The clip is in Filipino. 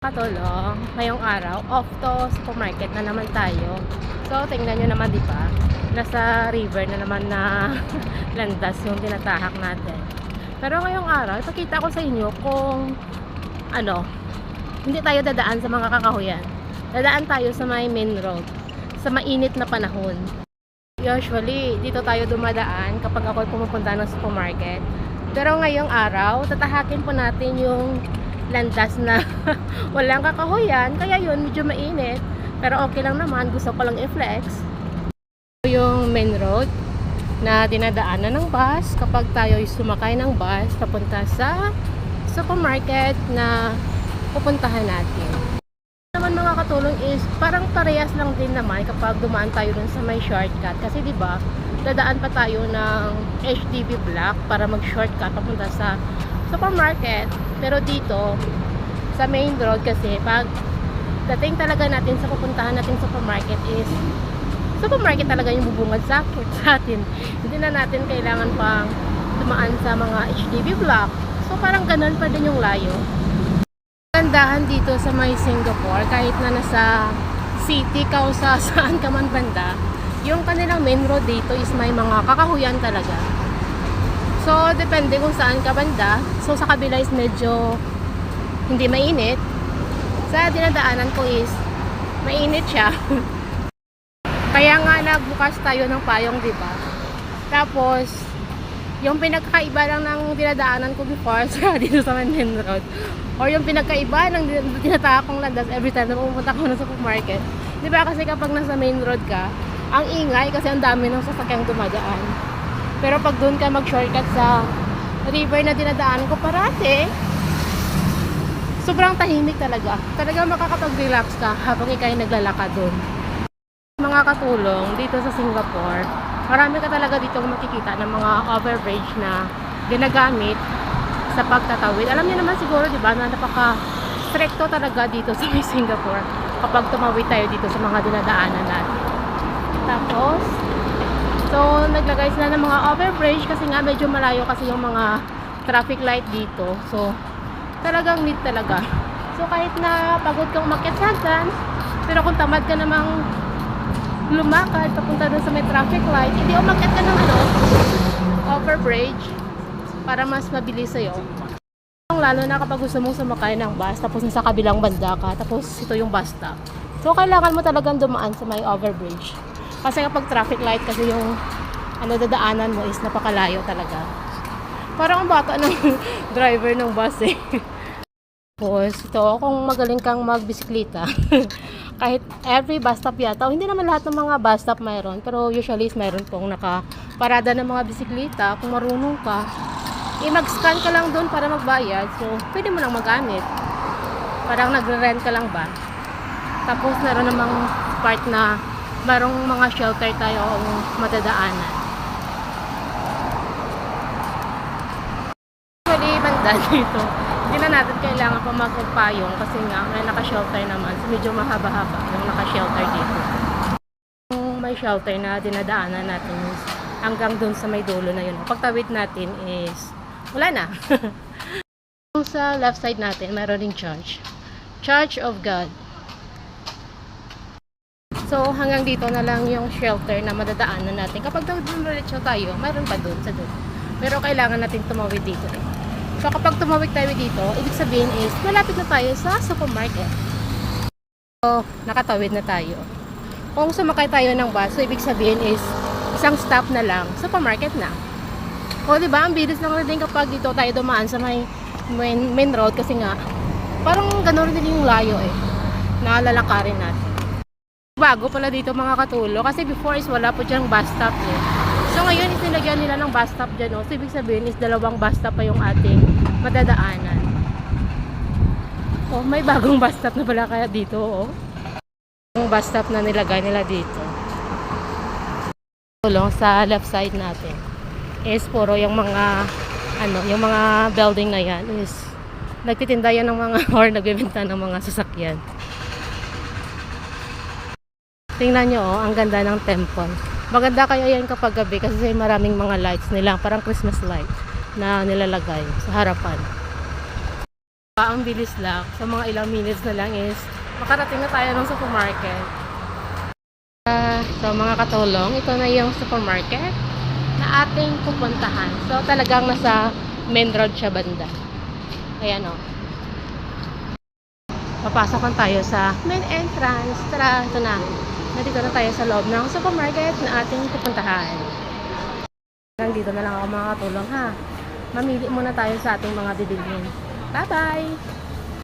Katulong, ngayong araw, off to supermarket na naman tayo. So, tingnan nyo naman, di ba? Nasa river na naman na landas yung tinatahak natin. Pero ngayong araw, ipakita ko sa inyo kung hindi tayo dadaan sa mga kakahuyan. Dadaan tayo sa may main road, sa mainit na panahon. Usually, dito tayo dumadaan kapag ako'y pumupunta ng supermarket. Pero ngayong araw, tatahakin po natin yung landas na walang kakahuyan, kaya yun medyo mainit, pero okay lang naman, gusto ko lang i-flex. Yung main road na dinadaanan ng bus kapag tayo sumakay ng bus papunta sa supermarket na pupuntahan natin. Naman mga katulong is parang parehas lang din naman kapag dumaan tayo dun sa may shortcut, kasi di ba dadaan pa tayo ng HDB block para mag-shortcut papunta sa supermarket. Pero dito sa main road, kasi pag dating talaga natin sa pupuntahan natin sa supermarket is supermarket talaga yung bubungad sa atin. Hindi na natin kailangan pang dumaan sa mga HDB block. So parang ganun pa din yung layo. Gandahan dito sa may Singapore, kahit na nasa city ka o sa saan ka man banda, yung kanilang main road dito is may mga kakahuyan talaga. So, depende kung saan ka banda. So, sa kabila is medyo hindi mainit. Sa dinadaanan ko is mainit siya. Kaya nga nagbukas tayo ng payong, diba? Tapos, yung pinagkaiba lang ng dinadaanan ko before sa dito sa main road, or yung pinagkaiba ng tinatahak kong landas every time na pumunta ko ng supermarket. Diba kasi kapag nasa main road ka, ang ingay kasi ang dami ng sasakyang dumadaan. Pero pag doon ka mag-shortcut sa river na dinadaanan ko parati, sobrang tahimik talaga. Talaga makakapag-relax ka habang ikay naglalakad doon. Mga katulong, dito sa Singapore, marami ka talaga dito makikita ng mga overbridge na ginagamit sa pagtatawid. Alam niyo naman siguro, di ba, na napaka-strekto talaga dito sa Singapore kapag tumawid tayo dito sa mga dinadaanan natin. Tapos, so, naglagay sila ng mga overbridge kasi nga medyo malayo kasi yung mga traffic light dito. So, talagang need talaga. So, kahit na pagod kang umakyat sa hagdan, pero kung tamad ka namang lumakad papunta doon sa may traffic light, hindi umakyat ka ng overbridge para mas mabilis sa'yo. Lalo na kapag gusto mong sumakay ng bus, tapos nasa kabilang banda ka, tapos ito yung bus stop. So, kailangan mo talagang dumaan sa may overbridge. Kasi kapag traffic light, kasi yung dadaanan mo is napakalayo talaga. Parang ang bata ng driver ng bus eh. Tapos ito, kung magaling kang magbisikleta, kahit every bus stop yata, hindi naman lahat ng mga bus stop mayroon, pero usually is mayroon pong nakaparada ng mga bisikleta. Kung marunong ka, mag-scan ka lang doon para magbayad, so pwede mo lang magamit. Parang nagre-rent ka lang ba? Tapos meron namang part na marong mga shelter tayo ang madadaanan. Actually, banda dito, hindi na natin kailangan pa magpayong kasi nga may naka-shelter naman. So, medyo mahaba-haba yung naka-shelter dito. Yung may shelter na dinadaanan natin is hanggang dun sa may dulo na yun. Pagtawid natin is wala na. Sa left side natin, mayroon ding church. Church of God. So, hanggang dito na lang yung shelter na madadaanan natin. Kapag dumiretso tayo, mayroon pa doon sa doon. Pero kailangan natin tumawid dito. So, kapag tumawid tayo dito, ibig sabihin is, malapit na tayo sa supermarket. So, nakatawid na tayo. Kung sumakay tayo ng bus, so ibig sabihin is, isang stop na lang, supermarket na. O, diba? Ang bilis lang rin kapag dito tayo dumaan sa main road kasi nga, parang gano'n din yung layo eh. Nalalakarin natin. Bago pala dito mga katulo, kasi before is wala po dyan bus stop eh. So ngayon is nilagyan nila ng bus stop dyan, so ibig sabihin is dalawang bus stop pa yung ating madadaanan. Oh, may bagong bus stop na pala kaya dito oh. Yung bus stop na nilagay nila dito. Tulong sa left side natin is puro yung mga yung mga building na yan is nagtitinda yan ng mga or nagbebenta ng mga sasakyan. Tingnan nyo, oh, ang ganda ng temple. Maganda kaya yan kapag gabi kasi maraming mga lights nila, parang Christmas light na nilalagay sa harapan. Ang bilis lang. Sa mga ilang minutes na lang is makarating na tayo ng supermarket. So mga katulong, ito na yung supermarket na ating pupuntahan. So talagang nasa main road siya banda. Ayan o. Papasok na tayo sa main entrance. Tara, ito na. Nandito na tayo sa loob ng supermarket na ating pupuntahan. Dito na lang ako mga katulong ha. Mamili muna tayo sa ating mga bibilhin. Bye-bye!